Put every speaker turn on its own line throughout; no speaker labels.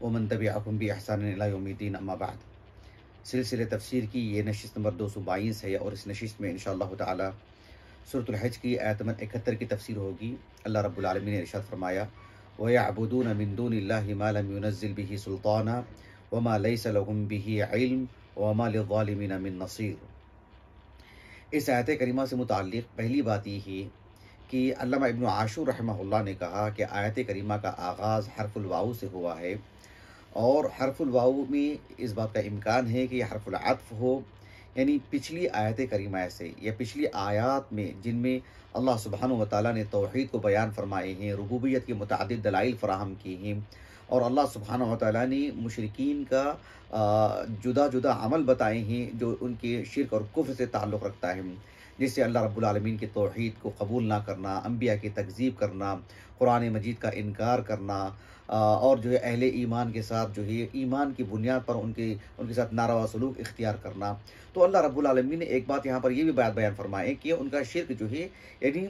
वमन तबिअहुम बिइहसान इला यौमिद्दीन अम्मा बाद। सिलसिले तफसीर की ये नशिस्त नंबर 222 है और इस नशिस्त में इंशाअल्लाह ताला सूरतुल हज की आयत नंबर 71 की तफसीर होगी। अल्लाह रब्बुल आलमीन ने इरशाद फरमाया व यअबुदून मिन दूनिल्लाहि मा लम युनज़्ज़िल बिही सुल्ताना व मा लैसा लहुम बिही इल्म व मा लिज़्ज़ालिमीन मिन नसीर। इस आयत करीमा से मुताल्लिक़ पहली बात ये है कि अल्लामा इब्न आशूर रहमहुल्लाह ने कहा कि आयत करीमा का आगाज़ हरफुल वाउ से हुआ है और हरफुल वाउ में इस बात का इम्कान है कि यह हरफुल अत्फ़ हो, यानी पिछली आयत करीमा से या पिछली आयात में जिनमें अल्लाह सुब्हानहु व तआला ने तौहीद को बयान फरमाए हैं, रुबूबियत के मुतअद्दिद दलाइल फराहम किए हैं और अल्लाह सुब्हानहु व तआला ने मुशरिकीन का जुदा जुदा अमल बताए हैं जो उनके शिर्क और कुफ्र से ताल्लुक़ रखता है, जिससे अल्लाह रब्बुल आलमीन के तौहीद को कबूल ना करना, अम्बिया की तकज़ीब करना, कुरान मजीद का इनकार करना और जो है अहले ईमान के साथ जो है ईमान की बुनियाद पर उनके साथ नारवा सलूक इख्तियार करना। तो अल्लाह रब्बुल आलमीन ने एक बात यहाँ पर ये भी बात बयान फरमाए कि उनका शिर्क जो है यानी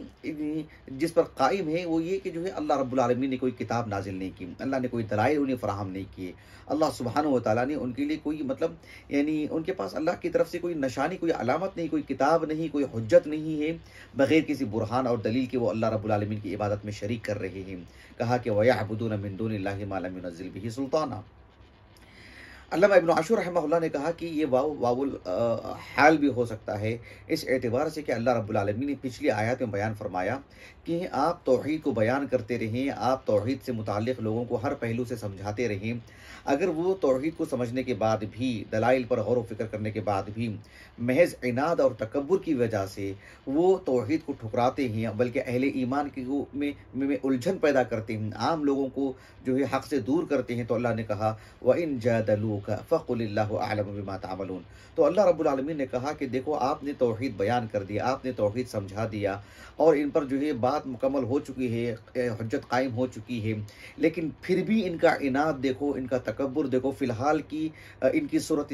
जिस पर कायम है वो ये कि जो है अल्लाह रब्बुल आलमीन ने कोई किताब नाजिल नहीं की, अल्लाह ने कोई दलाइल उन्हें फ़राहम नहीं किए, अल्लाह सुब्हानहु व तआला ने उनके लिए कोई मतलब यानी उनके पास अल्लाह की तरफ से कोई निशानी, कोई अलामत नहीं, कोई किताब नहीं, कोई हुज्जत नहीं है, बग़ैर किसी बुरहान और दलील के वो अल्लाह रब्बुल आलमीन की इबादत में शरीक कर रहे हैं। कहा कि वयअबुदून मिन दूनिल्लाहि मा लम युनज़्ज़िल बिही सुल्ताना। अल्लामा इब्न आशूर रहमहुल्लाह ने कहा कि ये वाउल हाल भी हो सकता है इस एतबार से कि अल्लाह रब्बुल आलमीन ने पिछली आयत में बयान फरमाया कि आप तौहीद को बयान करते रहें, आप तौहीद से मुताल्लिक़ लोगों को हर पहलू से समझाते रहें। अगर वो तौहीद को समझने के बाद भी, दलाइल पर गौर व फिक्र करने के बाद भी महज इनाद और तकब्बुर की वजह से वो तौहीद को ठुकराते हैं, बल्कि अहले ईमान की में उलझन पैदा करते हैं, आम लोगों को जो है हक़ से दूर करते हैं, तो अल्लाह ने कहा व इन जादलूका फ़क़ुलिल्लाहु अअलमु बिमा तअमलून। तो अल्लाह रब्बुल आलमीन ने कहा कि देखो आपने तौहीद बयान कर दिया, आपने तौहीद समझा दिया और इन पर जो है बात मुकम्मल हो चुकी है, हुज्जत कायम हो चुकी है, लेकिन फिर भी इनका इनाद देखो, इनका तकब्बुर देखो, फ़िलहाल की इनकी सूरत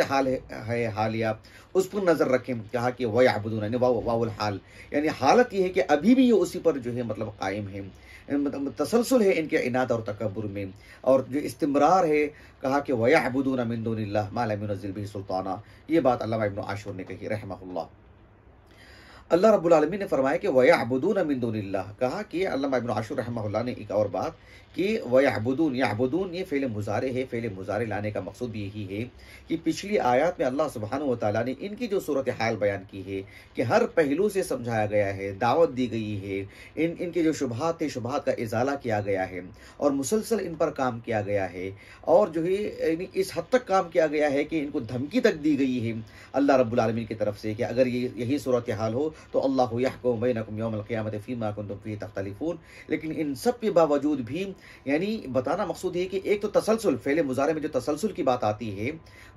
हाल है हालिया उस पर नज़र रखें। कहा कि वयअबुदून यानी वाउल हाल, यानी हालत ये है कि अभी भी ये उसी पर जो है मतलब कायम है, तसलसल है इनके इनाद और तकब्बुर में और जो इस्तिमरार है। कहा कि वयअबुदून मिन दूनिल्लाहि मा लम युनज़्ज़िल बिही सुल्ताना। ये बात अल्लामा इब्न आशूर ने कही रहमहुल्लाह। अल्लाह रब्बुल आलमीन ने फरमाया कि वयअबुदून मिन दूनिल्लाह। कहा कि अल्लामा इब्न आशूर रहमहुल्लाह ने एक और बात कि वयअबुदून, यअबुदून ये फ़ेल मुज़ारे है। फ़ेल मुज़ारे लाने का मकसूद भी यही है कि पिछली आयत में अल्लाह सुब्हानहु व तआला ने इनकी जो सूरत हाल बयान की है कि हर पहलू से समझाया गया है, दावत दी गई है, इनके जो शुबहात थे शुबहात का इज़ाला किया गया है और मुसलसल इन पर काम किया गया है और जो है इस हद तक काम किया गया है कि इनको धमकी तक दी गई है अल्लाह रब्बुल आलमीन की तरफ से कि अगर यही सूरत हाल हो तो अल्लाहु यहकुमु बैनकुम यौमल क़ियामति फ़ीमा कुंतुम फ़ीही तख्तलिफ़ून। लेकिन इन सब के बावजूद भी यानी बताना मकसूद है कि एक तो तसलसल, फ़ेल मुज़ारे में जो तसलसल की बात आती है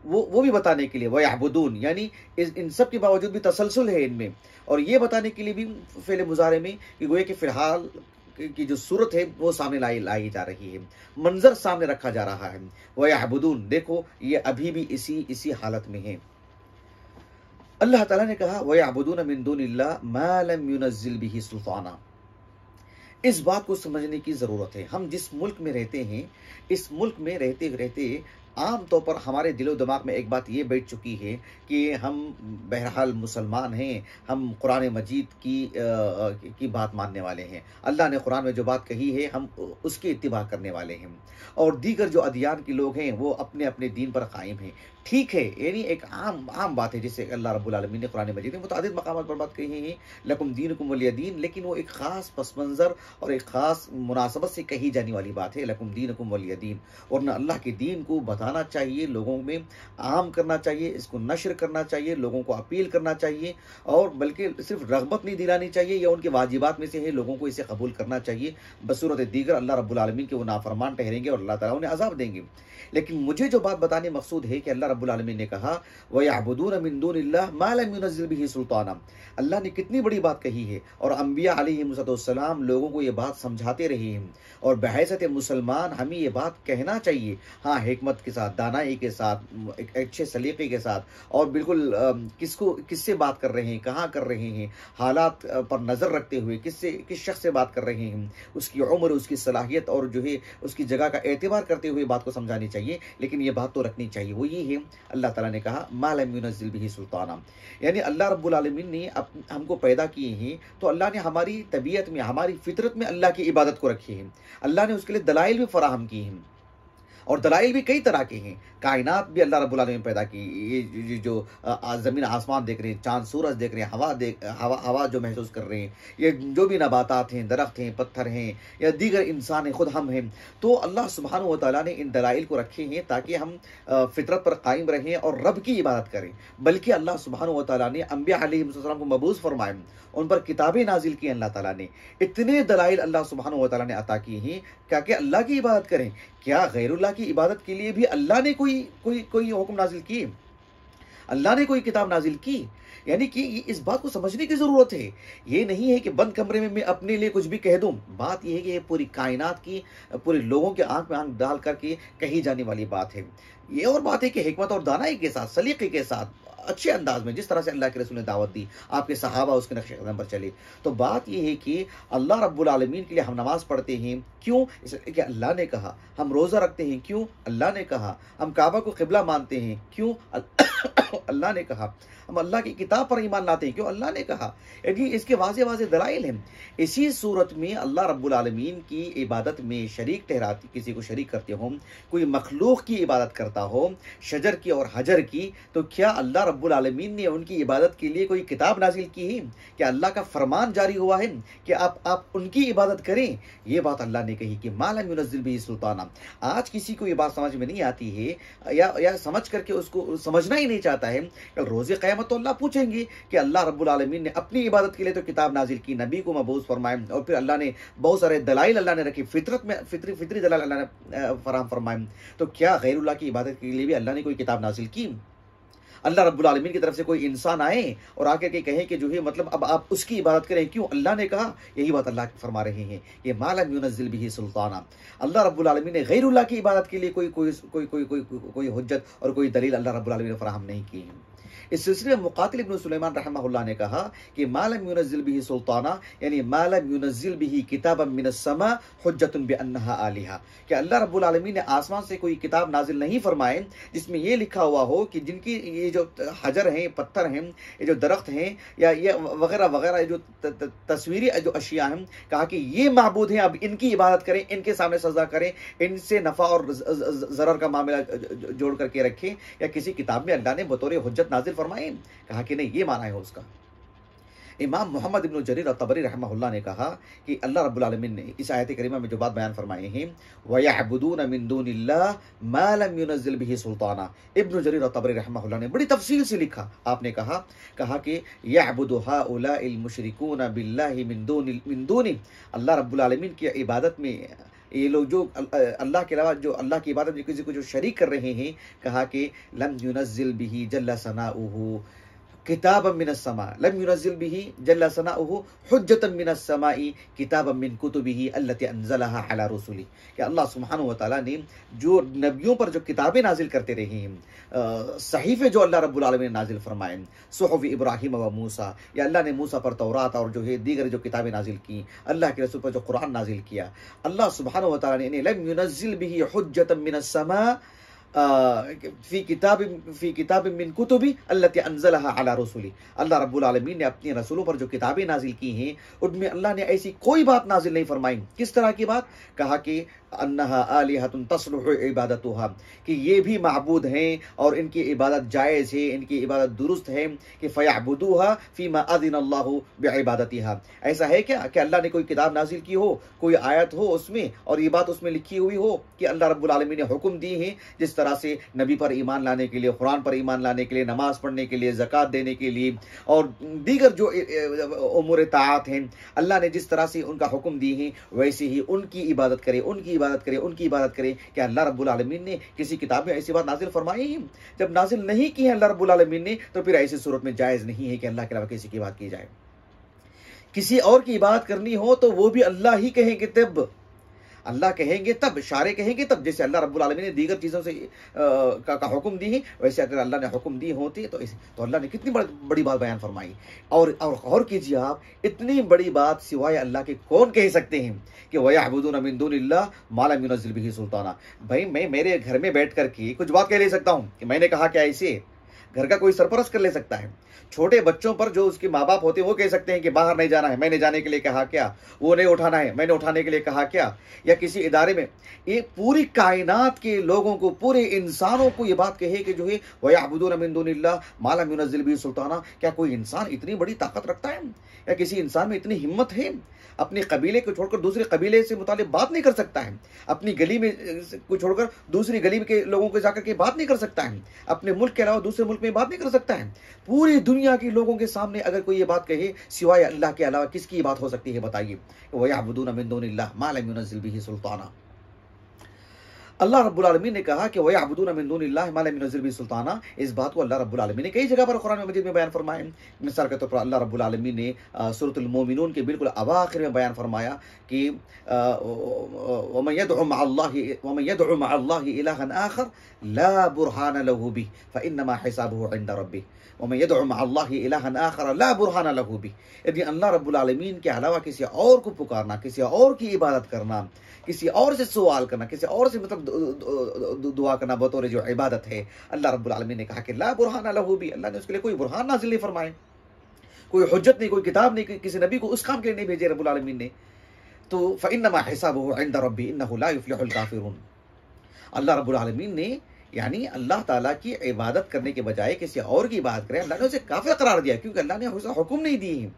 वो भी बताने के लिए वयअबुदून, यानी इन सब के बावजूद भी तसलसल है इनमें, और ये बताने के लिए भी फ़ेल मुज़ारे में कि गोया कि फ़िलहाल की जो सूरत है वो सामने लाई जा रही है, मंजर सामने रखा जा रहा है। वयअबुदून देखो ये अभी भी इसी हालत में है। अल्लाह ताला ने कहा वयअबुदून मिन दूनिल्लाहि मा लम युनज़्ज़िल बिही सुल्ताना। इस बात को समझने की ज़रूरत है। हम जिस मुल्क में रहते हैं, इस मुल्क में रहते रहते आम तौर पर हमारे दिलो दिमाग में एक बात ये बैठ चुकी है कि हम बहरहाल मुसलमान हैं, हम कुरान मजीद की बात मानने वाले हैं, अल्लाह ने कुरान में जो बात कही है हम उसकी इत्तिबा करने वाले हैं और दीगर जो अदियान के लोग हैं वो अपने अपने दीन पर कायम हैं। ठीक है, यानी एक आम आम बात है, जिसे अल्लाह रब्बुल आलमीन ने कुरान मजीद में मुतअद्दिद मकामात पर बात कही है, लकुम दीनुकुम वलिय दीन, लेकिन वो एक ख़ास पस मंज़र और एक ख़ास मुनासबत से कही जाने वाली बात है, लकुम दीनुकुम वलिय दीन। और न अल्लाह के दीन को बताना चाहिए, लोगों में आम करना चाहिए, इसको नशर करना चाहिए, लोगों को अपील करना चाहिए, और बल्कि सिर्फ रग़बत नहीं दिलानी चाहिए, या उनके वाजिबात में से है, लोगों को इसे कबूल करना चाहिए। बसूरत दीगर अल्लाह रब्बुल आलमीन के वो नाफरमान ठहरेंगे और अल्लाह ताला उन्हें अज़ाब देंगे। लेकिन मुझे जो बात बताने मकसूद है कि अल्लाह रब्बुल आलमीन ने कहा वयअबुदून मिन दूनिल्लाह मा लम युनज़्ज़िल बिही सुल्ताना। अल्लाह ने कितनी बड़ी बात कही है, और अंबिया अलैहिमुस्सलाम लोगों को ये बात समझाते रहे हैं, और बहैसियत मुसलमान हमें ये बात कहना चाहिए, हाँ, हिकमत के साथ, दानाई के साथ, एक अच्छे सलीके के साथ, और बिल्कुल किससे बात कर रहे हैं, कहाँ कर रहे हैं, हालात पर नज़र रखते हुए किस शख्स से बात कर रहे हैं, उसकी उम्र, उसकी सलाहियत और जो है उसकी जगह का एतबार करते हुए बात को समझानी चाहिए। लेकिन ये बात तो रखनी चाहिए, वो ये है, अल्लाह ताला ने कहा मा लम युनज़्ज़िल बिही सुल्ताना, यानी अल्लाह रब्बुल आलमीन ने हमको पैदा किए हैं, तो अल्लाह ने हमारी तबीयत में, हमारी फितरत में अल्लाह की इबादत को रखी है। अल्लाह ने उसके लिए दलाइल भी फराहम की हैं, और दलाइल भी कई तरह के हैं। कायनात भी अल्लाह रब्बुल आलमीन ने पैदा की, ये जो ज़मीन आसमान देख रहे हैं, चाँद सूरज देख रहे हैं, हवा जो महसूस कर रहे हैं, ये जो भी नबातात हैं, दरख्त हैं, पत्थर हैं, या दीगर इंसान हैं, खुद हम हैं, तो अल्लाह सुब्हानहू व तआला ने इन दलाइल को रखे हैं ताकि हम फितरत पर कायम रहें और रब की इबादत करें। बल्कि अल्लाह सुब्हानहू व तआला ने अंबिया अलैहिस्सलाम को मबूस फरमाए, उन पर किताबें नाजिल की अल्लाह ताला ने। इतने दलाइल अल्लाह सुब्हानहू व तआला ने अता किए हैं क्या कि अल्लाह की इबादत करें। क्या गैरुल्लाह की इबादत के लिए भी अल्लाह ने कोई हुक्म नाजिल किए, अल्लाह ने कोई किताब नाजिल की? यानी कि इस बात को समझने की ज़रूरत है। ये नहीं है कि बंद कमरे में मैं अपने लिए कुछ भी कह दूँ। बात यह है कि ये पूरी कायनात की, पूरे लोगों के आंख में आंख डाल करके कही जाने वाली बात है। ये और बात है कि हिकमत और दानाई के साथ, सलीके के साथ, अच्छे अंदाज में, जिस तरह से अल्लाह के रसूल ने दावत दी, आपके सहाबा उसके नक्शे कदम पर चले। तो बात यह है कि अल्लाह रब्बुल आलमीन के लिए हम नमाज पढ़ते हैं, क्यों? इसलिए कि अल्लाह ने कहा। हम रोज़ा रखते हैं, क्यों? अल्लाह ने कहा। हम काबा को क़िबला मानते हैं, क्यों? अल्लाह ने कहा। हम अल्लाह की किताब पर ईमान लाते हैं, क्यों? अल्लाह ने कहा। यानी इसके वाज़े वाज़े दलाइल हैं। इसी सूरत में अल्लाह रब्बुल आलमीन की इबादत में शरीक ठहराती, किसी को शरीक करते हो, कोई मखलूक की इबादत करता हो, शजर की और हजर की, तो क्या अल्लाह रब्बुल आलमीन ने उनकी इबादत के लिए कोई किताब नाजिल की है? क्या अल्लाह का फरमान जारी हुआ है कि आप उनकी इबादत करें? ये बात अल्लाह ने कही कि मा लम युनज़्ज़िल बिही सुल्ताना। आज किसी को ये बात समझ में नहीं आती है, या समझ करके उसको समझना ही नहीं चाहता है। रोज़े क़यामत तो अल्लाह पूछेंगे कि अल्लाह रब्बुल आलमीन ने अपनी इबादत के लिए तो किताब नाजिल की, नबी को मबूस फरमाए, और फिर अल्लाह ने बहुत सारे दलाइल अल्लाह ने रखे, फितरत में फितरी दलाइल अल्लाह ने फराहम फरमाए। तो क्या गैरुल्लाह की इबादत के लिए भी अल्लाह ने कोई किताब नाजिल की? अल्लाह रब्बुल आलमीन की तरफ से कोई इंसान आए और आकर के कहे कि जो है मतलब अब आप उसकी इबादत करें, क्यों? अल्लाह ने कहा। यही बात अल्लाह फरमा रहे हैं, ये मा लम युनज़्ज़िल बिही सुल्ताना। अल्लाह रब्बुल आलमीन ने गैरुल्लाह की इबादत के लिए कोई हुज्जत और कोई दलील अल्लाह रब्बुल आलमीन ने फराहम नहीं की है। इस सिलसिले में मुक़ातिल इब्न सुलेमान रहमहुल्लाह ने कहा कि मा लम युनज़्ज़िल बिही सुल्ताना, यानी मा लम युनज़्ज़िल बिही किताबन मिनस समा हुज्जतुन बिअन्नहा आलिहा, कि अल्लाह रब्बुल आलमीन ने आसमान से कोई किताब नाजिल नहीं फरमाए जिसमें ये लिखा हुआ हो कि जिनकी ये जो हजर हैं, पत्थर हैं, ये जो दरख्त हैं, या ये वगैरह वगैरह जो तस्वीरी जो अशिया हैं, कहा कि ये माबूद हैं, अब इनकी इबादत करें, इनके सामने सजदा करें, इनसे नफ़ा और ज़रर का मामला जोड़ करके रखें। या किसी किताब में अल्लाह ने बतौर हुज्जत नाजिल फरमाए? कहा कि नहीं, ये माना है उसका। इमाम मोहम्मद इब्न जरीर तबरी रहमहुल्लाह ने कहा कि अल्लाह रब्बुल आलमीन ने इस आयत करीमा में जो बात बयान फरमाए हैं, वयअबुदून मिन दूनिल्लाह मा लम युनज़्ज़िल बिही सुल्ताना। इब्न जरीर तबरी रहमहुल्लाह ने बड़ी तफसील से लिखा। आपने कहा कि यअबुदु हाउलाइल मुशरिकून बिल्लाहि मिन दूनि, अल्लाह रब्बुल आलमीन की इबादत में ये लोग जो अल्लाह के अलावा जो अल्लाह की इबादत में किसी को जो शरीक कर रहे हैं, कहा कि लम युनज़्ज़िल बिही जल्ला सनाउहु किताबन मिनस समा, लम युनज़्ज़िल बिही जल्ला सनाउहु हुज्जतन मिनस समाई किताबन मिन कुतुबिही अल्लती अंज़लहा अला रसूली, कि अल्लाह सुब्हानहू व तआला ने जो नबियों पर जो किताबें नाजिल करते रहे हैं, सहीफ़े जो अल्लाह रब्बुल आलमीन ने नाजिल फरमाए, सुहुफ़ इब्राहीम व मूसा, या अल्लाह ने मूसा पर तौरात और जो है दीगर जो किताबें नाजिल की, अल्लाह के रसूल पर जो कुरान नाजिल किया, अल्लाह सुब्हानहू व तआला ने लम युनज़्ज़िल बिही हुज्जतन मिनस समा फ़ी किताब मिन कुतुबी अल्लती अनज़लहा अला रसूली। अल्लाह रब्बुल आलमीन ने अपने रसूलों पर जो किताबें नाजिल की हैं उनमें अल्लाह ने ऐसी कोई बात नाजिल नहीं फरमाई। किस तरह की बात? कहा कि अन्नहा आलिहतुन तस्लुहु इबादतुहा, कि ये भी माबूद हैं और इनकी इबादत जायज़ है, इनकी इबादत दुरुस्त है, कि फ़यअबुदूहा फ़ीमा अज़िनल्लाहु बिइबादतिहा। ऐसा है क्या कि अल्लाह ने कोई किताब नाजिल की हो, कोई आयत हो उसमें और ये बात उसमें लिखी हुई हो कि अल्लाह रब्बुल आलमीन ने हुक्म दी है जिस तरह से नबी पर ईमान लाने के लिए, कुरान पर ईमान लाने के लिए, नमाज पढ़ने के लिए, ज़कात देने के लिए और दीगर जो उमूर ताआत हैं, अल्लाह ने जिस तरह से उनका हुक्म दी है वैसे ही उनकी इबादत करें, उनकी इबादत करें, उनकी इबादत करें। कि अल्लाह रब्बुल आलमीन ने किसी किताब में ऐसी बात नाजिल फरमाई है? जब नाजिल नहीं की है अल्लाह रब्बुल आलमीन ने, तो फिर ऐसी सूरत में जायज़ नहीं है कि अल्लाह के अलावा किसी की बात की जाए। किसी और की इबादत करनी हो तो वो भी अल्लाह ही कहेंगे, तब अल्लाह कहेंगे, तब शारे कहेंगे, तब जैसे अल्लाह रब्बुल आलमीन ने दीगर चीज़ों से का हुक्म दी है, वैसे अगर अल्लाह ने हुक्म दी होती तो अल्लाह ने कितनी बड़ी बात बयान फरमाई। और कीजिए आप, इतनी बड़ी बात सिवाय अल्लाह के कौन कह सकते हैं कि वयअबुदूना मिन दुनिल्लाह मा लम युनज़्ज़िल बिही सुल्ताना। भाई मैं मेरे घर में बैठ कर के कुछ बात कह ले सकता हूँ कि मैंने कहा क्या, ऐसे घर का कोई सरपरस्त कर ले सकता है। छोटे बच्चों पर जो उसके माँ बाप होते हैं वो कह सकते हैं कि बाहर नहीं जाना है, मैंने जाने के लिए कहा क्या, वो नहीं उठाना है, मैंने उठाने के लिए कहा क्या। या किसी इदारे में ये पूरी कायनात के लोगों को, पूरे इंसानों को ये बात कहे कि जो है वयअबुदूना मिन दुनिल्लाह मा लम युनज़्ज़िल बिही सुल्ताना। क्या कोई इंसान इतनी बड़ी ताकत रखता है या किसी इंसान में इतनी हिम्मत है अपने कबीले को छोड़कर दूसरे कबीले से मुतालिक बात नहीं कर सकता है, अपनी गली में को छोड़कर दूसरी गली के लोगों को जाकर के बात नहीं कर सकता है, अपने मुल्क के अलावा दूसरे मुल्क में बात नहीं कर सकता है। पूरी दुनिया के लोगों के सामने अगर कोई ये बात कहे सिवाय अल्लाह के अलावा किसकी बात हो सकती है बताइए? वयअबुदूना मिन दुनिल्लाह मा लम युनज़्ज़िल बिही सुल्ताना। अल्लाह रब्बुल आलमीन ने कहा कि वयअबुदूना मिन दुनिल्लाहि मा लम युनज़्ज़िल बिही सुल्ताना। इस बात को अल्लाह रब्बुल आलमीन ने कई जगह पर कुरान मजीद में बयान फरमाया। मिसाल के तौर पर अल्लाह रब्बुल आलमीन ने सूरतुल मोमिनून के बिल्कुल अवाखिर में बयान फरमाया कि वमन यदउ मअल्लाहि इलाहन आखर ला बुरहान लहू बिही फइन्नमा हिसाबुहु इंद रब्बिह। वमन यदउ मअल्लाहि इलाहन आखर ला बुरहान लहू बिही। यदि अल्लाह रब्बुल आलमीन के अलावा किसी और को पुकारना, किसी और की इबादत करना, किसी और से सवाल करना, किसी और से मतलब दुआ करना बतौर जो इबादत है, अल्लाह रब्बुल आलमीन ने कहा कि ला बुरहान लहू बिही। अल्लाह ने उसके लिए कोई बुरहान नाज़िल नहीं फरमाए, कोई हुज्जत नहीं, कोई किताब नहीं, किसी नबी को उस काम के लिए नहीं भेजे रब्बुल आलमीन ने। तो फ़इन्नमा हिसाबुहु इंद रब्बिह इन्नहु ला युफ्लिहुल काफ़िरून। अल्लाह रब्बुल आलमीन ने यानी अल्लाह ताला की इबादत करने के बजाय किसी और की इबादत करें, अल्लाह ने उसे काफिर करार दिया, क्योंकि अल्लाह ने उसे हुक्म नहीं दी है।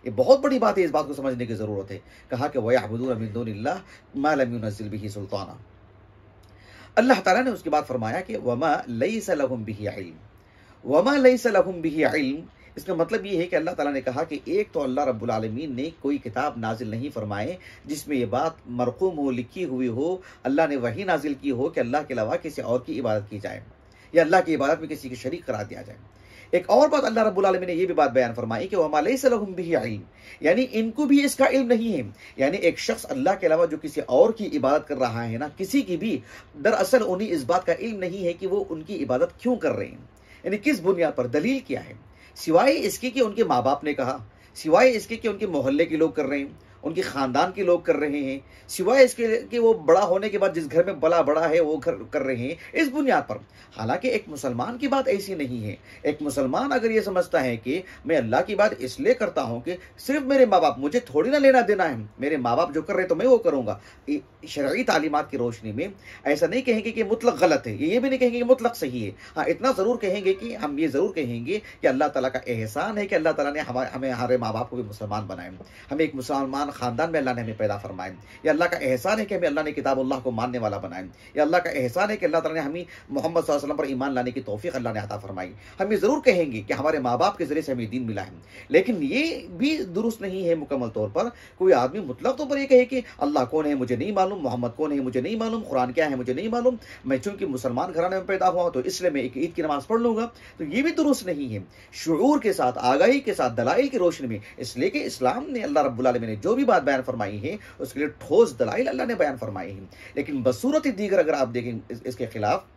ये बहुत बड़ी बात है, इस बात को समझने की जरूरत है। कहा कि वयअबुदूना मिन दुनिल्लाह मा लम युनज़्ज़िल बिही सुल्ताना। अल्लाह ताला ने उसके बाद फरमाया कि वमा लैसा लहुम बिही इल्म, वमा लैसा लहुम बिही इल्म। इसका मतलब ये है कि अल्लाह ताला ने कहा कि एक तो अल्लाह रब्बुल आलमीन ने कोई किताब नाजिल नहीं फरमाए जिसमें ये बात मरक़ूम हो, लिखी हुई हो, अल्लाह ने वही नाजिल की हो कि अल्लाह के अलावा किसी और की इबादत की जाए या अल्लाह की इबादत में किसी की शरीक करार दिया जाए। एक और बात अल्लाह रब्बुल आलमीन ने ये भी बात बयान फरमाई कि वमा लैसा लहुम बिही इल्म, यानी इनको भी इसका इल्म नहीं है। यानी एक शख्स अल्लाह के अलावा जो किसी और की इबादत कर रहा है ना, किसी की भी, दरअसल उन्हें इस बात का इल्म नहीं है कि वो उनकी इबादत क्यों कर रहे हैं, यानी किस बुनियाद पर, दलील क्या है, सिवाय इसके कि उनके माँ बाप ने कहा, सिवाय इसके कि उनके मोहल्ले के लोग कर रहे हैं, उनके ख़ानदान के लोग कर रहे हैं, सिवाय इसके कि वो बड़ा होने के बाद जिस घर में बला बड़ा है वो घर कर रहे हैं, इस बुनियाद पर। हालांकि एक मुसलमान की बात ऐसी नहीं है। एक मुसलमान अगर ये समझता है कि मैं अल्लाह की बात इसलिए करता हूँ कि सिर्फ मेरे माँ बाप, मुझे थोड़ी ना लेना देना है, मेरे माँ बाप जो कर रहे हैं तो मैं वो करूँगा, शरई तालीमात की रोशनी में ऐसा नहीं कहेंगे कि मुतलक गलत है, ये भी नहीं कहेंगे कि मुतलक सही है। हाँ, इतना ज़रूर कहेंगे कि हम ये ज़रूर कहेंगे कि अल्लाह ताला का एहसान है कि अल्लाह ताला ने हमें हमारे माँ बाप को भी मुसलमान बनाए, हमें एक मुसलमान ख़ानदान में अल्लाह ने हमें पैदा फरमाए। या अल्लाह का एहसान है कि हमें अल्लाह ने किताबुल्लाह को मानने वाला बनाए। या अल्लाह का एहसान है कि अल्लाह ताला ने हमें मोहम्मद सल्लल्लाहु अलैहि वसल्लम पर ईमान लाने की तौफीक अल्लाह ने अता फरमाई। हम ये ज़रूर कहेंगे कि हमारे माँ बाप के ज़रिए से हमें दीन मिला है, लेकिन ये भी दुरुस्त नहीं है मुकम्मल तौर पर। कोई आदमी मुतलक तौर पर ये कहे कि अल्लाह कौन है मुझे नहीं मालूम, मोहम्मद कौन है मुझे नहीं मालूम, कुरान क्या है मुझे नहीं मालूम, मैं चूंकि मुसलमान घराने में पैदा हुआ तो इसलिए मैं एक ईद की नमाज पढ़ लूँगा, तो ये भी दुरुस्त नहीं है। शुऊर के साथ, आगाही के साथ, दलाइल की रोशनी में, इसलिए कि इस्लाम ने, अल्लाह रब्बुल आलमीन ने जो भी बात बयान फरमाई है उसके लिए ठोस दलाइल अल्लाह ने बयान फरमाई है। लेकिन बसूरत दीगर अगर आप देखें इसके खिलाफ,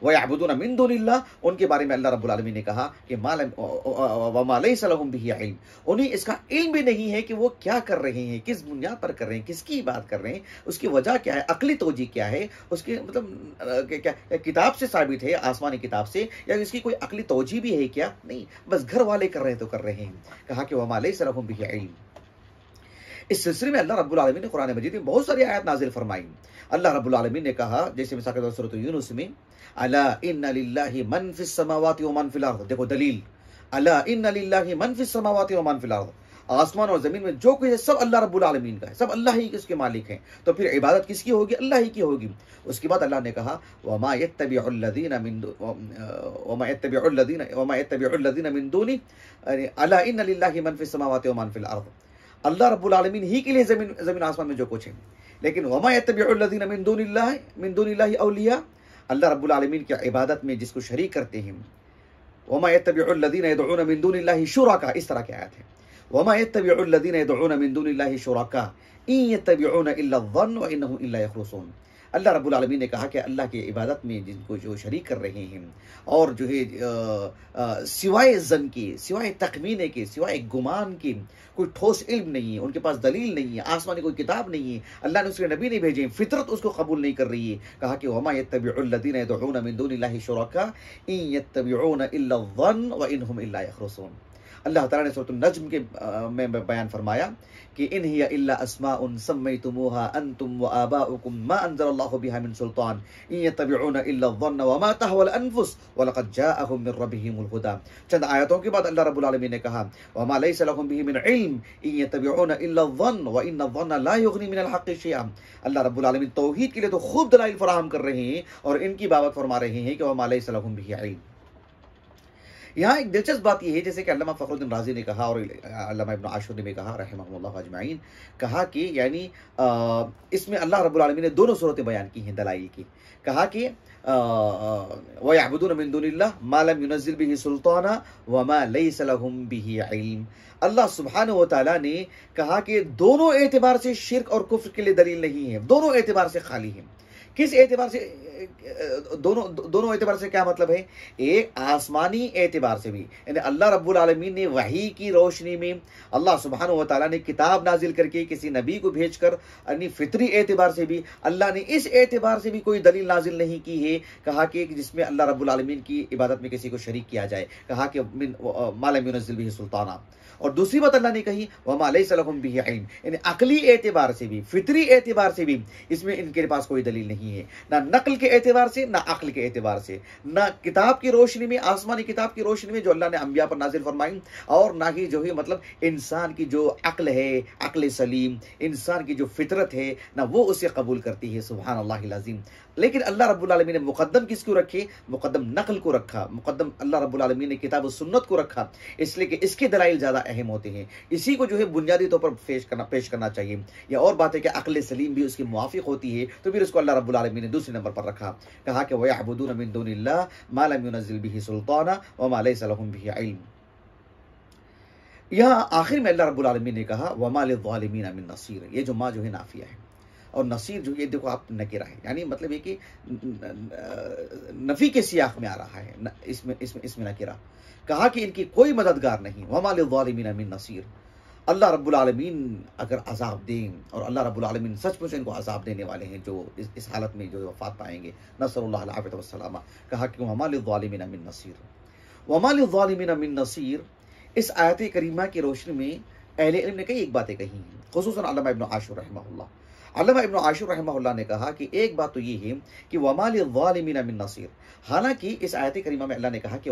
वयअबुदून मिन दुनिल्लाह, उनके बारे में अल्लाह रब्बुल आलमीन ने कहा कि वमा लैसा लहुम बिही इल्म, उन्हें इसका इल्म भी नहीं है कि वो क्या कर रहे हैं, किस बुनियाद पर कर रहे हैं, किसकी बात कर रहे हैं, उसकी वजह क्या है, अकली तोजी क्या है, उसके मतलब क्या किताब से साबित है, आसमानी किताब से, या इसकी कोई अकली तोजी भी है क्या? नहीं, बस घर वाले कर रहे हैं तो कर रहे हैं। कहा कि वमा लैसा लहुम बिही इल्म। इस सिलसिले में अल्लाह रब्बुल आलमीन ने कुरान मजीद में बहुत सारी आयत नाजिल फरमाई। अल्लाह रब्बुल आलमीन ने कहा, जैसे मिसाल के तौर पर सूरह यूनुस में, अला इन्ना लिल्लाहि मन फिस समावाति व मन फिल अर्द, देखो दलील, अला इन्ना लिल्लाहि मन फिस समावाति व मन फिल अर्द, आसमान और जमीन में जो कुछ है सब अल्लाह रब्बुल आलमीन का है, सब अल्लाह ही उसके मालिक हैं, तो फिर इबादत किसकी होगी? अल्लाह ही की होगी। उसके बाद अल्लाह ने कहा वमा यत्तबिउल्लज़ीना मिन दूनी अला इन्ना लिल्लाहि मन फिस समावाति व मन फिल अर्द, अल्लाह रब्बुल आलमीन ही के लिए जमीन आसमान में जो कुछ है, लेकिन वमा यत्तबिउल्लज़ीना मिन दूनिल्लाहि औलिया, अल्लाह रब्बुल आलमीन की इबादत में जिसको शरीक करते हैं, वमा यत्तबिउल्लज़ीना यदऊन मिन दूनिल्लाहि शुरका, इस तरह की आयत है, वमा यत्तबिउल्लज़ीना यदऊन मिन दूनिल्लाहि शुरका इन यत्तबिउन इल्ला ज़न्न व इन्नहुम इल्ला यखरुसून। अल्लाह रब्बुल आलमीन ने कहा कि अल्लाह की इबादत में जिनको जो शरीक कर रहे हैं और जो है सिवाय ज़न के, सिवाय तखमीने के, सिवाय गुमान के कोई ठोस इल्म नहीं है, उनके पास दलील नहीं है, आसमानी कोई किताब नहीं है, अल्लाह ने उसके नबी नहीं भेजे, फितरत उसको कबूल नहीं कर रही है। कहा कि वमा यत्तबिउल्लज़ीना यदऊन मिन दूनिल्लाहि शुरका इन यत्तबिउन इल्ला ज़न्न व इन्नहुम इल्ला यखरुसून। अल्लाह ताला ने सूरह नज्म के में बयान फरमाया कि इन हिया इल्ला अस्माउन सम्मैतुमूहा अंतुम व आबाउकुम मा अंज़लल्लाहु बिहा मिन सुल्तान इन यत्तबिउन इल्ला ज़न्न व मा तहवल अनफुस व लक़द जाअहुम मिन रब्बिहिमुल हुदा। चंद आयतों के बाद अल्लाह रब्बुल आलमीन ने कहा वमा लैसा लहुम बिही मिन इल्म इन यत्तबिउन इल्ला ज़न्न व इन्न ज़न्न ला युग़नी मिनल हक़्क़ि शैअन। अल्लाह रब्बुल आलमीन तौहीद के लिए तो खूब दलाइल फराहम कर रहे हैं और इनकी बाबत फरमा रहे हैं कि वमा लैसा लहुम बिही इल्म। यहाँ एक दिलचस्प बात यह है, जैसे कि अल्लामा फ़खरुद्दीन राज़ी ने कहा और अल्लामा इब्न आशूर ने भी कहा रहमहुल्लाह अजमाइन, कहा कि यानी इसमें अल्लाह रब्बुल आलमीन ने दोनों सूरतें बयान की हैं दलाइल की। कहा कि वयअबुदून मिन दुनिल्लाह मा लम युनज़्ज़िल बिही सुल्ताना व मा लैसा लहुम बिही इल्म। अल्लाह सुब्हानहु व तआला ने कहा कि दोनों एतबार से शिर्क और कुफ्र के लिए दलील नहीं है, दोनों एतबार से खाली है। किस एतबार से? दोनों एतबार से क्या मतलब है? एक आसमानी एतबार से भी, यानी अल्लाह रब्बुल आलमीन ने वही की रोशनी में, अल्लाह सुब्हानहु व तआला ने किताब नाजिल करके किसी नबी को भेजकर, यानी फितरी एतबार से भी अल्लाह ने इस एतबार से भी कोई दलील नाजिल नहीं की है, कहा कि जिसमें अल्लाह रब्बुल आलमीन की इबादत में किसी को शरीक किया जाए। कहा कि मा लम युनज़्ज़िल बिही सुल्ताना। और दूसरी बात अल्लाह ने कही वमा लैसा लहुम बिही इल्म, यानी अकली एतबार से भी, फितरी एतबार से भी इसमें इनके पास कोई दलील नहीं है, ना नकल के एतबार से, ना अक्ल के एतबार से, ना किताब की रोशनी में, आसमानी किताब की रोशनी में जो अल्लाह ने अंबिया पर नाजिल फरमाई, और ना ही जो है मतलब इंसान की जो अक्ल है, अक्ल सलीम, इंसान की जो फितरत है, ना वो उसे कबूल करती है। सुभान अल्लाहिल अज़ीम। लेकिन अल्लाह रब्बुल आलमीन ने मुकद्दम किसको रखे? मुकद्दम नकल को रखा, मुकद्दम अल्लाह रब्बुल आलमीन ने किताब और सुन्नत को रखा, इसलिए कि इसके दलाइल ज़्यादा अहम होते हैं। इसी को जो है बुनियादी तौर पर पेश करना चाहिए। या और बात है कि अक्ल सलीम भी उसकी मुवाफिक होती है, तो फिर उसको अल्लाह रब्बुल आलमीन ने दूसरे नंबर पर रखा। कहा कि वयअबुदून मिन दुनिल्लाह मा लम युनज़्ज़िल बिही सुल्ताना व मा लैसा लहुम बिही इल्म। यहाँ आखिर में अल्लाह रब्बुल आलमीन ने कहा वमा लिज़्ज़ालिमीन मिन नसीर। ये जो माँ जो है नाफिया है, और नसीर जो ये देखो आप नकीरा है, यानी मतलब ये कि नफी के सियाक में आ रहा है, इसमें नकीरा। कहा कि इनकी कोई मददगार नहीं। वमा लिज़्ज़ालिमीन मिन नसीर। अल्लाह रब्बुल आलमीन अगर अजाब दें, और अल्लाह रब्बुल आलमीन सचमुच इनको अजाब देने वाले हैं जो इस हालत में जो वफात पाएंगे, नसअल्लाहुल आफ़ियत वस्सलामा। कहा कि वमा लिज़्ज़ालिमीन मिन नसीर, वमा लिज़्ज़ालिमीन मिन नसीर। इस आयत करीमा की रोशनी में अहले इल्म ने कई एक बातें कही हैं, खुसूसन अल्लामा इब्न आशूर रहमहुल्लाह। अल्लामा इब्न आशूर रहमहुल्लाह ने कहा कि एक बात तो ये है कि वमा लिज़्ज़ालिमीन मिन नसीर। हालांकि इस आयत करीमा में अल्लाह ने कहा कि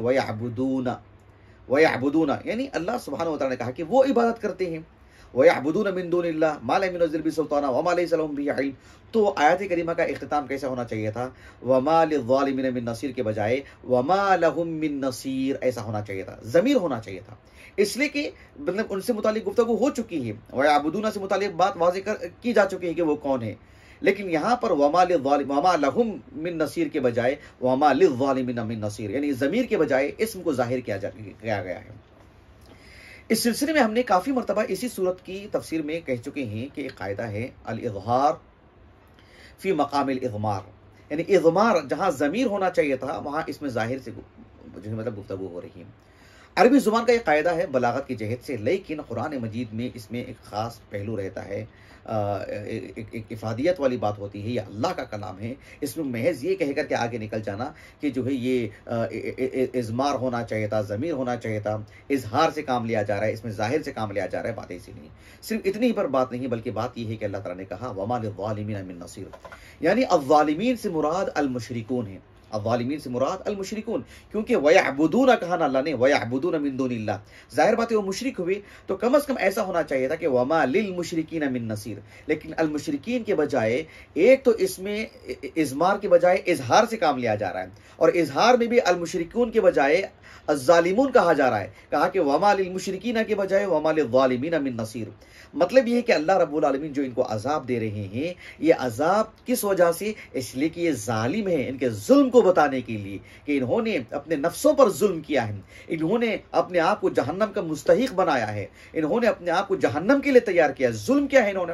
वयअबुदूना, यानी अल्लाह सुब्हानहु व तआला ने कहा कि वो इबादत करते हैं, वयअबुदून मिन दुनिल्लाह मा लम युनज़्ज़िल बिही सुल्ताना व मा लैसा लहुम बिही इल्म। तो आयत करीमा का इख्तिताम कैसा होना चाहिए था? वमा लिज़्ज़ालिमीन मिन नसीर के बजाय वमा लहुम मिन नसीर ऐसा होना चाहिए था, ज़मीर होना चाहिए था, इसलिए कि मतलब उनसे मुतालिक गुफ्तगू हो चुकी है, वयअबुदूना से मुतालिक बात वाज़ेह की जा चुकी है कि वो कौन है। लेकिन यहाँ पर वमा लहुम मिन नसीर के बजाय वमा लिज़्ज़ालिमीन मिन नसीर, यानी ज़मीर के बजाय इस्म को जाहिर किया गया है। इस सिलसिले में हमने काफ़ी मरतबा इसी सूरत की तफसीर में कह चुके हैं कि एक कायदा है अल-इज़हार फ़ी मक़ामिल इज़मार, यानी इज़मार जहाँ ज़मीर होना चाहिए था वहाँ इसमें ज़ाहिर से जो है मतलब गुफ्तगू हो रही है। अरबी ज़ुबान का एक कायदा है बलागत की जहत से, लेकिन कुरान मजीद में इसमें एक ख़ास पहलू रहता है। एक इफ़ादियत वाली बात होती है, ये अल्लाह का कलाम है। इसमें महज ये कह कर के आगे निकल जाना कि जो है ये इज़मार होना चाहिए था, ज़मीर होना चाहिए था, इजहार से काम लिया जा रहा है, इसमें ज़ाहिर से काम लिया जा रहा है, बात ऐसी नहीं। सिर्फ इतनी ही पर बात नहीं, बल्कि बात यह है कि अल्लाह ताला ने कहा वमा लिज़्ज़ालिमीन मिन नसीर, यानी अज़्ज़ालिमीन से मुराद अल मुशरिकून है। अज़्ज़ालिमीन से मुराद अल मुशरिकून, क्योंकि वयअबुदून कहा ना अल्लाह ने, वयअबुदून मिन दूनिल्लाह, जाहिर बात है वो मुशरिक हुए, तो कम अज़ कम ऐसा होना चाहिए था कि वमा लिल मुशरिकीन मिन नसीर। लेकिन अल मुशरिकीन के बजाय एक तो इसमें इज़मार के बजाय इजहार से काम लिया जा रहा है, और इजहार में भी अल मुशरिकून के बजाय अज़्ज़ालिमून कहा जा रहा है। कहा कि वमा लिल मुशरिकीन के बजाय वमा लिज़्ज़ालिमीन मिन नसीर। मतलब ये है कि अल्लाह रब्बुल आलमीन जो इनको अजाब दे रहे हैं, ये अजाब किस वजह से, इसलिए कि ये जालिम है, इनके जुल्म को बताने के लिए कि इन्होंने अपने नफ्सों पर जुल्म किया है, इन्होंने अपने आप को जहन्नम का मुस्तहिक बनाया है, इन्होंने अपने आप को जहन्नम के लिए तैयार किया। जुल्म क्या है इन्होंने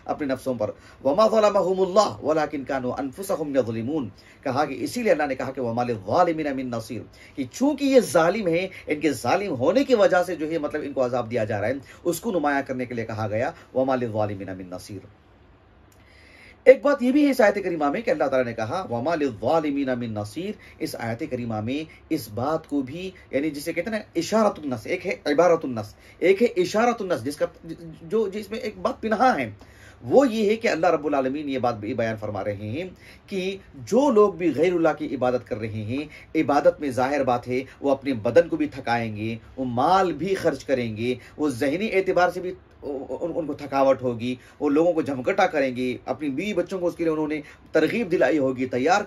अपने नफ्सों पर। वमा ज़लमहुमुल्लाह वलाकिन कानू अनफुसहुम यज़लिमून। कहा कि इसीलिए अल्लाह ने कहा कि वमा लिज़्ज़ालिमीन मिन नसीर, कि चूंकि ये जालिम है, इनके जालिम होने की वजह से जो है मतलब इनको अजाब दिया जा रहा है, उसको नुमाया करने के लिए कहा गया वमा लिज़्ज़ालिमीन मिन नसीर। एक बात यह भी है इस आयत करीमा में कि अल्लाह ताला ने कहा वमा लिज़्ज़ालिमीन मिन नसीर। इस आयत करीमा में इस बात को भी, यानी जिसे कहते हैं ना इशारतुन नस, एक है इबारतुन नस, एक है इशारतुन नस, जिसका जो जिसमें एक बात पिनहा है, वो ये है कि अल्लाह रब्बुल आलमीन ये बात बयान फरमा रहे हैं कि जो लोग भी गैरुल्लाह की इबादत कर रहे हैं, इबादत में जाहिर बात है वो अपने बदन को भी थकाएंगे, वो माल भी खर्च करेंगे, वो ज़हनी एतबार से भी उनको थकावट होगी, वो लोगों को झमकटा करेंगे, अपनी बीवी बच्चों को उसके लिए उन्होंने तरगीब दिलाई होगी, तैयार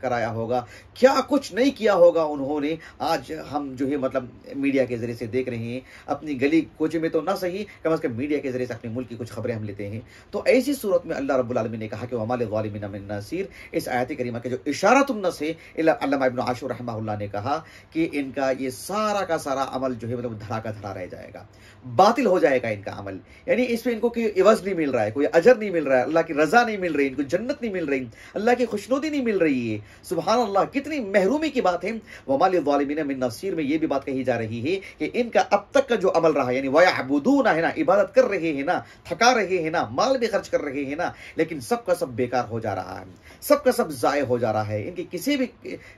कराया होगा, क्या कुछ नहीं किया होगा उन्होंने। आज हम जो है मतलब मीडिया के ज़रिए से देख रहे हैं, अपनी गली कोचे में तो ना सही, कम अज़ कम मीडिया के ज़रिए से अपने मुल्क की कुछ खबरें हम लेते हैं। तो ऐसी सूरत में अल्लाह रब्बुल आलमीन ने कहा कि वमा लिज़्ज़ालिमीन मिन नसीर। इस आयत करीमा के जो इशारतुन नस है, अल्लामा इब्न आशूर रहमहुल्लाह ने कहा कि इनका ये सारा का सारा अमल जो है मतलब धरा का धरा रह जाएगा, बातिल हो जाएगा इनका अमल। यानी इसमें इनको कोई इवज़ नहीं मिल रहा है, कोई अजर नहीं मिल रहा है, अल्लाह की रज़ा नहीं मिल रही, इनको जन्नत नहीं मिल रही, अल्लाह की खुशनुदी नहीं मिल रही है। सुभान अल्लाह, कितनी महरूमी की बात है। वमा लिज़्ज़ालिमीन मिन नसीर में ये भी बात कही जा रही है कि इनका अब तक का जो अमल रहा, यानी वयअबुदून है ना, इबादत कर रहे हैं ना, थका रहे हैं ना, माल भी खर्च कर रहे हैं ना, लेकिन सबका सब बेकार हो जा रहा है, सबका सब ज़ाय हो जा रहा है, इनके किसी भी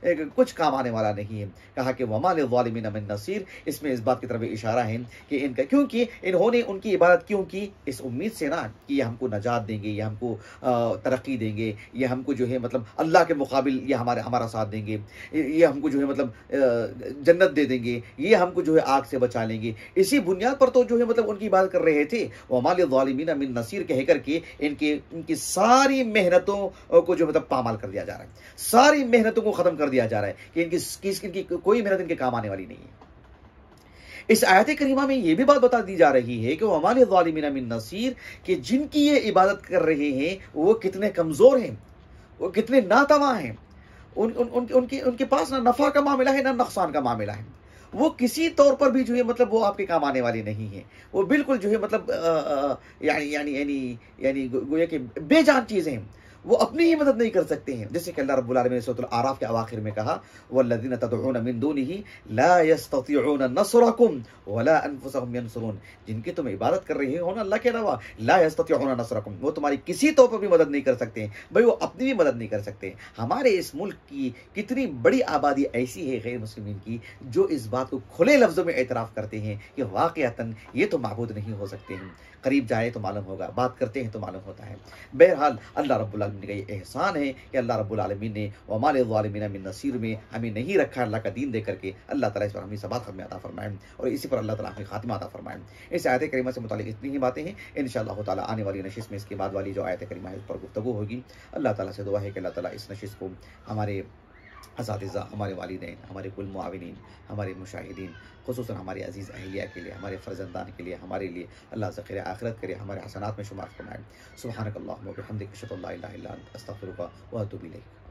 कुछ काम आने वाला नहीं है। कहा कि वमा लिज़्ज़ालिमीन मिन नसीर, इसमें इस बात की तरफ इशारा है कि इनका, क्योंकि इन्होंने उनकी इबादत क्यों की, इस उम्मीद से ना कि ये हमको नजात देंगे, ये हमको तरक्की देंगे, ये हमको जो है मतलब अल्लाह के मुकाबिल ये हमारा साथ देंगे, ये हमको जो है मतलब जन्नत दे देंगे, ये हमको जो है आग से बचा लेंगे। इसी बुनियाद पर तो जो है मतलब उनकी इबादत कर रहे थे। वमा लिज़्ज़ालिमीन मिन नसीर कह करके इनकी सारी मेहनतों को जो मतलब पामाल कर दिया जा रहा है, सारी मेहनतों को खत्म कर दिया जा रहा है कि इनकी कोई मेहनत इनके काम आने वाली नहीं है। इस आयत करीमा में यह भी बात बता दी जा रही है कि वमा लिज़्ज़ालिमीन मिन नसीर, कि जिनकी ये इबादत कर रहे हैं वो कितने कमज़ोर हैं, वो कितने नातवा हैं, उनके पास ना नफ़ा का मामला है ना नुकसान का मामला है, वो किसी तौर पर भी जो है मतलब वो आपके काम आने वाली नहीं है, वो बिल्कुल जो है मतलब यानी गोया कि बेजान चीज़ें हैं, वो अपनी ही मदद नहीं कर सकते हैं। जैसे कि अल्लाह रब्बुल आलमीन ने सूरह आराफ के अवाखिर में कहा वल्लज़ीना तदऊन मिन दूनिही ला यस्ततीऊन नस्रकुम वला अनफुसहुम यंसुरून, जिनकी तुम इबादत कर रहे हो ना अल्लाह के अलावा, ला यस्ततीऊन नस्रकुम, वो तुम्हारी किसी तौर पर भी मदद नहीं कर सकते हैं, भाई वो अपनी भी मदद नहीं कर सकते। हमारे इस मुल्क की कितनी बड़ी आबादी ऐसी है गैर मुस्लिमीन की, जो इस बात को खुले लफ्ज़ों में एतराफ़ करते हैं कि वाक़अतन ये तो माबूद नहीं हो सकते हैं, करीब जाए तो मालूम होगा, बात करते हैं तो मालूम होता है। बहरहाल अल्लाह रब्बुल आलमीन का ये एहसान है कि अल्लाह रब्बुल आलमीन ने वमा लिज़्ज़ालिमीन मिन नसीर में हमें नहीं रखा अल्लाह का दीन दे करके। अल्लाह ताला इस पर हमें सबात हमें अता फरमाए और इसी पर अल्लाह ताला हमें खातिमा अता फरमाए। इस आयत करीमा से मुतालिक इतनी ही बातें हैं। इंशाअल्लाह ताला आने वाली नशिस्त में इसके बाद वाली जो आयत करीमा है उस पर गुफ्तगू होगी। अल्लाह ताला से दुआ है कि अल्लाह ताला इस नशिस्त को हमारे असातिज़ा, हमारे वालिदैन, हमारे कुल मुआविनीन, हमारे मुशाहिदीन, खुसूसन हमारे अज़ीज़ अहलिया के लिए, हमारे फ़र्ज़ंदान के लिए, हमारे लिए अल्लाह ज़ख़ीर आखिरत करे, हमारे हसनात में शुमार फरमाए। सुब्हानकल्लाहुम्मा व बिहम्दिक, अशहदु अल्ला इलाहा इल्ला अंत, अस्तग़फिरुका व अतूबु इलैक।